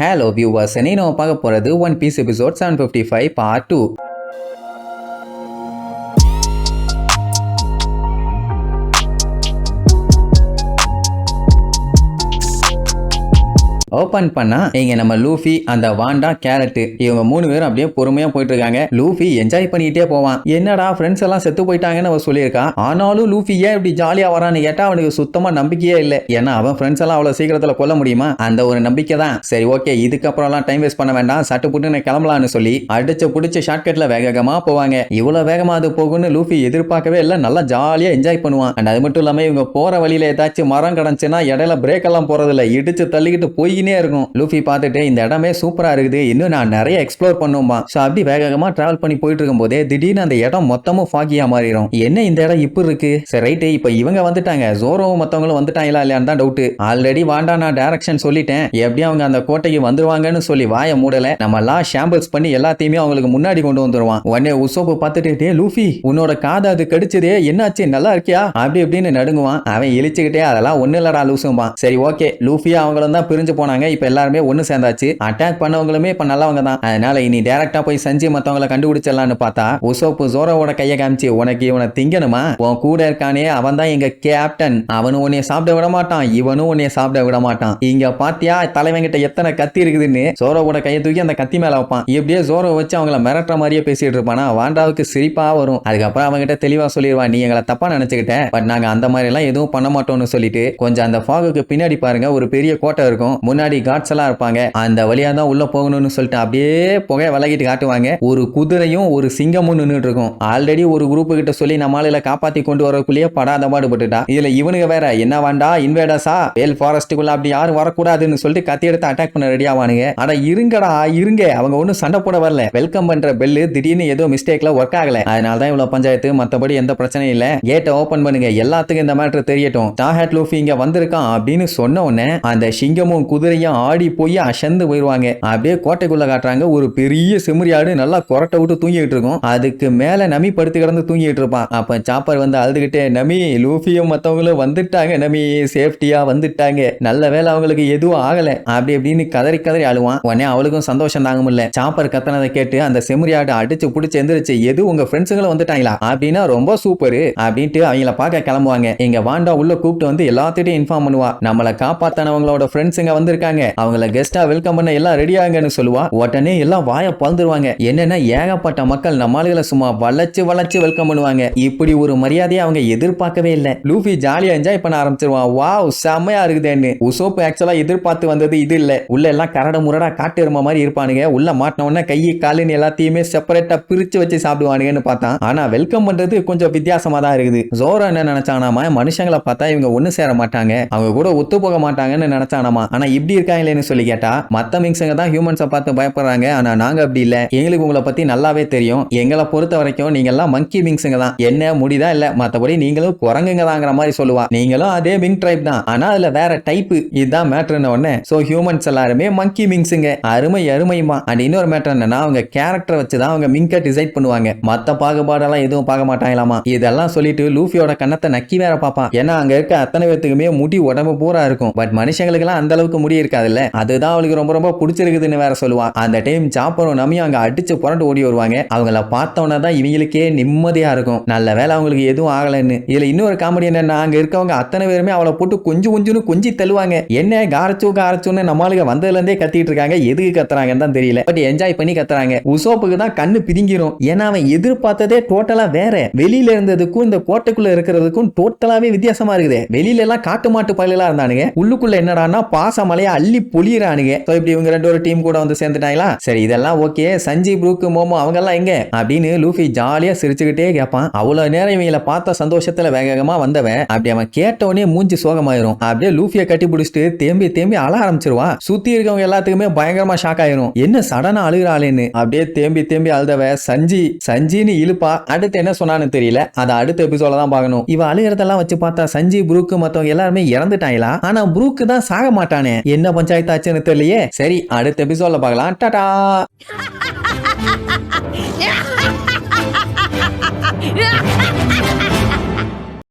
Hello viewers, இன்னைக்கு நம்ம பார்க்க போறது one piece episode 755 part 2. Open பண்ணா இங்க நம்ம லூஃபி, அந்த வாண்டா, கேரட் இவங்க 3 பேரும் அப்படியே பொறுமையா போயிட்டு இருக்காங்க. லூஃபி என்ஜாய் பண்ணிட்டே போவான். என்னடா ஃப்ரெண்ட்ஸ் எல்லாம் செத்து போயிட்டாங்கன்னு அவன் சொல்லியிருக்கான். ஆனாலும் லூஃபி ஏன் இப்படி ஜாலியா வரான்னு கேட்டா அவனுக்கு சுத்தமா நம்பிக்கையே இல்லை. ஏன்னா அவன் ஃப்ரெண்ட்ஸ் எல்லாம் அவ்வளவு சீக்கிரத்துல கொல்ல முடியுமா? அந்த ஒரு நம்பிக்கை தான். சரி ஓகே, இதுக்கப்புறம் எல்லாம் டைம் வேஸ்ட் பண்ண வேண்டாம், சட்டு புட்டுன்னு கிளம்பலான்னு சொல்லி அடிச்சு புடிச்ச ஷார்ட்கட்ல வேகமா போவாங்க. இவ்வளவு வேகமா அது போகும்னு லூஃபி எதிர்பார்க்கவே இல்லை. நல்லா ஜாலியா என்ஜாய் பண்ணுவான். அண்ட் அது மட்டும் இல்லாம இவங்க போற வழியில ஏதாச்சும் மரம் கிடந்துச்சுன்னா இடையில பிரேக் எல்லாம் போறது இல்லை, இடிச்சு தள்ளிக்கிட்டு போய் இருக்கும். லூஃபி பார்த்துட்டு இந்த இடமே சூப்பரா இருக்குது, இன்னும் நான் நிறைய எக்ஸ்ப்ளோர் பண்ணுமா. சோ அப்படி வேகமா டிராவல் பண்ணி போயிட்டு இருக்கும் போதே திடீர்னு அந்த இடம் மொத்தமும் ஃபாகியா மாறிடும். என்ன இந்த இடம் இப்படி இருக்கு? சரி ரைட், இப்ப இவங்க வந்துட்டாங்க, ஜோரோவும் மத்தவங்களும் வந்துட்டாங்களா இல்லையான்னு தான் டவுட். ஆல்ரெடி வாண்டா நான் டைரக்ஷன் சொல்லிட்டேன், எப்படியும் அவங்க அந்த கோட்டைக்கு வந்துருவாங்கன்னு சொல்லி வாய மூடல. நம்ம எல்லாம் ஷாம்பிள்ஸ் பண்ணி எல்லாத்தையுமே அவங்களுக்கு முன்னாடி கொண்டு வந்துருவான். உடனே உசோப்பு பார்த்துட்டு, டே லூஃபி உன்னோட காது அது கடிச்சதே, என்னாச்சு நல்லா இருக்கியா அப்படி இப்படின்னு நடுங்குவான். அவன் இழிச்சுக்கிட்டே அதெல்லாம் ஒண்ணு இல்லடா லூசும்பான். சரி ஓகே, லூஃபியா அவங்களும் தான் பிரிஞ்சு போனாங்க, இப்ப எல்லாருமே ஒண்ணு சேர்ந்தாச்சு. அட்டாக் பண்ணவங்களுமே இப்ப நல்லவங்க தான். அதனால இனி டைரக்டா போய் சஞ்சய் மத்தவங்களை கண்டுபிடிச்சிடலாம்னு பார்த்தா உசோப்பு ஜோரோவோட கையை காமிச்சு, உனக்கு இவனை திங்கணுமா? உன் கூட இருக்கானே அவன் தான் எங்க கேப்டன், அவனும் உன்னைய சாப்பிட விட மாட்டான், இவனும் உன்னைய சாப்பிட விட மாட்டான். இங்க பாத்தியா தலைவங்கிட்ட எத்தனை கத்தி இருக்குதுன்னு ஜோரோவோட கையை தூக்கி அந்த கத்தி மேல வைப்பான். இப்படியே ஜோரோ வச்சு அவங்கள மிரட்டுற மாதிரியே பேசிட்டு இருப்பானா. வாண்டாவுக்கு சிரிப்பா வரும். அதுக்கப்புறம் அவங்ககிட்ட தெளிவா சொல்லிடுவான், நீ எங்களை தப்பா நினைச்சுக்கிட்ட, பட் நாங்க அந்த மாதிரி எல்லாம் எதுவும் பண்ண மாட்டோம்னு சொல்லிட்டு கொஞ்சம் அந்த ஃபாகுக்கு பின்னாடி பாருங்க ஒரு பெரிய கோட்டை இருக்கும், முன்னாடி காட்ஸ் எல்லாம் இருப்பாங்க. அந்த வழியா தான் உள்ள போகணும்னு சொல்லிட்டு அப்படியே புகைய விலகிட்டு காட்டுவாங்க. ஒரு குதிரையும் ஒரு சிங்கமும் நின்றுட்டு இருக்கும். ஆல்ரெடி ஒரு குரூப் கிட்ட சொல்லி நம்ம ஆளுல காப்பாத்தி கொண்டு வரக்குள்ளேயே படாத பாடுபட்டுட்டா. இதுல இவனுக்கு வேற என்ன வாண்டா இன்வேடர்ஸா, வேல் ஃபாரஸ்ட்டுக்குள்ள அப்படி யாரும் வரக்கூடாதுன்னு சொல்லிட்டு கத்தி எடுத்து அட்டாக் பண்ண ரெடி ஆவானுங்க. அட இருங்கடா இருங்க, அவங்க ஒன்னும் சண்டை போட வரல. வெல்கம் பண்ற பெல்லு திடீர்னு ஏதோ மிஸ்டேக்ல ஒர்க் ஆகல, அதனால தான் இவ்வளவு பஞ்சாயத்து, மத்தபடி எந்த பிரச்சனையும் இல்ல. கேட்டை ஓபன் பண்ணுங்க, எல்லாத்துக்கும் இந்த மேட்டர் தெரியட்டும். டாஹட் லூஃபி இங்க வந்திருக்கான் அப்படின்னு சொன்ன உடனே அந்த சிங்கமும் குதிரையும் ஆடி போய் அசந்து போயிருவாங்க. அப்படியே கோட்டைக்குள்ள காட்டுறாங்க, ஒரு பெரிய செம்மறியாடு நல்லா கொரட்டை விட்டு தூங்கிட்டு இருக்கும். அதுக்கு மேல நமி படுத்து கிடந்து தூங்கிட்டு இருப்பான். அப்ப சாப்பர் வந்து அழுதுகிட்டே, நமி லூஃபியும் மத்தவங்களும் வந்துட்டாங்க, நமி சேஃப்டியா வந்துட்டாங்க, நல்ல வேலை அவங்களுக்கு எதுவும் ஆகல அப்படி அப்படின்னு கதறி கதறி அழுவான். உடனே அவளுக்கும் சந்தோஷம் தாங்க முடியல. சாப்பர் கத்தனதை கேட்டு அந்த செம்மறியாடு அடிச்சு புடிச்சு எந்திரிச்சு, எது உங்க ஃப்ரெண்ட்ஸுங்களும் வந்துட்டாங்களா அப்படின்னா ரொம்ப சூப்பர் அப்படின்ட்டு அவங்கள பார்க்க கிளம்புவாங்க. எங்க வாண்டா உள்ள கூப்பிட்டு வந்து எல்லாத்திட்டையும் இன்ஃபார்ம் பண்ணுவா, நம்மளை காப்பாத்தானவங்களோட ஃப்ரெண்ட்ஸுங்க வந்திருக்காங்க, அவங்கள கெஸ்டா வெல்கம் பண்ண எல்லாம் ரெடி ஆகுங்கன்னு சொல்லுவா. உடனே எல்லாம் வாய பறந்துருவாங்க. என்னன்னா ஏகப்பட்ட மக்கள் நம்ம ஆளுகளை சும்மா வளைச்சு வளைச்சு வெல்கம் பண்ணுவாங்க. இப்படி ஒரு மரியாதையை அவங்க எதிர்பார்க்கவே இல்லை. லூஃபி ஜாலியா என்ஜாய் பண்ண ஆரம்பிச்சிருவான். வாவ் செம்மையா இருக்குதுன்னு. உசோப்பு ஆக்சுவலா எதிர்பார்த்து வந்தது இது இல்ல. உள்ள எல்லாம் கரட முரடா காட்டு எருமை மாதிரி இருப்பானுங்க. உள்ள மாட்டின உடனே கை காலுன்னு எல்லாத்தையுமே செப்பரேட்டா பிரிச்சு வச்சு சாப்பிடுவானுங்கன்னு பார்த்தான். ஆனா வெல்கம் பண்றது கொஞ்சம் வித்தியாசமா தான் இருக்குது. ஜோரோ என்ன நினைச்சானாமா, மனுஷங்களை பார்த்தா இவங்க ஒண்ணு சேர மாட்டாங்க, அவங்க கூட ஒத்து போக மாட்டாங்கன்னு நினைச்சானாமா. ஆனா இப்படி இருக்காங்களேன்னு சொல்லி கேட்டா, மத்த மிங்ஸுங்க தான் ஹியூமன்ஸை பார்த்து பயப்படுறாங்க, ஆனா நாங்க அப்படி இல்ல, எங்களுக்கு உங்களை பத்தி நல்லாவே தெரியும், எங்களை பொறுத்த வரைக்கும் நீங்க எல்லாம் மங்கி மிங்ஸுங்க தான், என்ன முடிதான் இல்ல, மத்தபடி நீங்களும் குரங்குங்க தாங்கிற மாதிரி சொல்லுவா. நீங்களும் அதே மிங் ட்ரைப் தான், ஆனா அதுல வேற டைப், இதுதான் மேட்டர்னு உடனே சோ ஹியூமன்ஸ் எல்லாருமே மங்கி மிங்ஸுங்க, அருமை அருமைமா. அண்ட் இன்னொரு மேட்டர் என்னன்னா, அவங்க கேரக்டர் வச்சுதான் அவங்க மிங்க டிசைட் பண்ணுவாங்க, மத்த பாகுபாடெல்லாம் எதுவும் பார்க்க மாட்டாங்களாமா. இதெல்லாம் சொல்லிட்டு லூஃபியோட கண்ணத்தை நக்கி வேற பாப்பான். ஏன்னா அங்க இருக்க அத்தனை பேத்துக்குமே முடி உடம்பு பூரா இருக்கும், பட் மனுஷங்களுக்கு எல்லாம் அந்த அளவுக்கு முடி இருக்காதுல்ல, அதுதான் அவளுக்கு ரொம்ப ரொம்ப பிடிச்சிருக்குதுன்னு வேற சொல்லுவா. அந்த டைம் சாப்பரும் நமியும் அங்க அடிச்சு புரண்டு ஓடி வருவாங்க. அவங்கள பார்த்தோன்னா தான் இவங்களுக்கே நிம்மதியா இருக்கும், நல்ல வேலை அவங்களுக்கு எதுவும் ஆகலன்னு. இதுல இன்னொரு காமெடி என்னன்னா, அங்க இருக்கவங்க அத்தனை பேருமே அவளை போட்டு கொஞ்சம் கொஞ்சி தள்ளுவாங்க. என்ன காரச்சுன்னு நம்மளுக்கு வந்ததுல இருந்தே கத்திட்டு இருக்காங்க, எதுக்கு கத்துறாங்கன்னு தான் தெரியல, பட் என்ஜாய் பண்ணி கத்துறாங்க. உசோப்புக்கு தான் கண்ணு பிரிங்கிரும். ஏன்னா அவன் எதிர்பார்த்ததே டோட்டலா வேற, வெளியில இருந்ததுக்கும் இந்த கோட்டைக்குள்ள இருக்கிறதுக்கும் டோட்டலாவே வித்தியாசமா இருக்குது. வெளியில எல்லாம் காட்டு மாட்டு பயிலா இருந்தானுங்க, உள்ளுக்குள்ள என்னடான்னா பாச மலையா அள்ளி பொழியறானுங்க. இப்படி இவங்க ரெண்டு ஒரு டீம் கூட வந்து சேர்ந்துட்டாங்களா. சரி இதெல்லாம் ஓகே, சஞ்சய் ப்ரூக் மோமோ அவங்க எல்லாம் எங்க அப்படின்னு லூஃபி ஜாலியா சிரிச்சுக்கிட்டே கேட்பான். அவ்வளவு நேரம் இவங்களை பார்த்த சந்தோஷத்துல வேகமா வந்தவன் அப்படி அவன் கேட்டவனே மூஞ்சி சோகமாயிரும். அப்படியே லூஃபியை கட்டி பிடிச்சிட்டு தேம்பி அழ ஆரம்பிச்சிருவா. சுத்தி இருக்கவங்க எல்லாத்துக்குமே பயங்கரமா ஷாக் ஆயிரும், என்ன சடனா அழுகிறாளேன்னு. அப்படியே தேம்பி அழுதவ சஞ்சின்னு இழுப்பா. அடுத்து என்ன சொன்னான்னு தெரியல, அதை அடுத்த எபிசோட தான் பார்க்கணும். இவ அழுகிறதெல்லாம் வச்சு பார்த்தா சஞ்சய் ப்ரூக் மத்தவங்க எல்லாருமே இறந்துட்டாங்களா, ஆனா ப்ரூக் தான் சாக மாட்டானே, என்ன பஞ்சாயத்து ஆச்சுன்னு தெரியலையே. சரி அடுத்த எபிசோட்ல பார்க்கலாம். டாடா.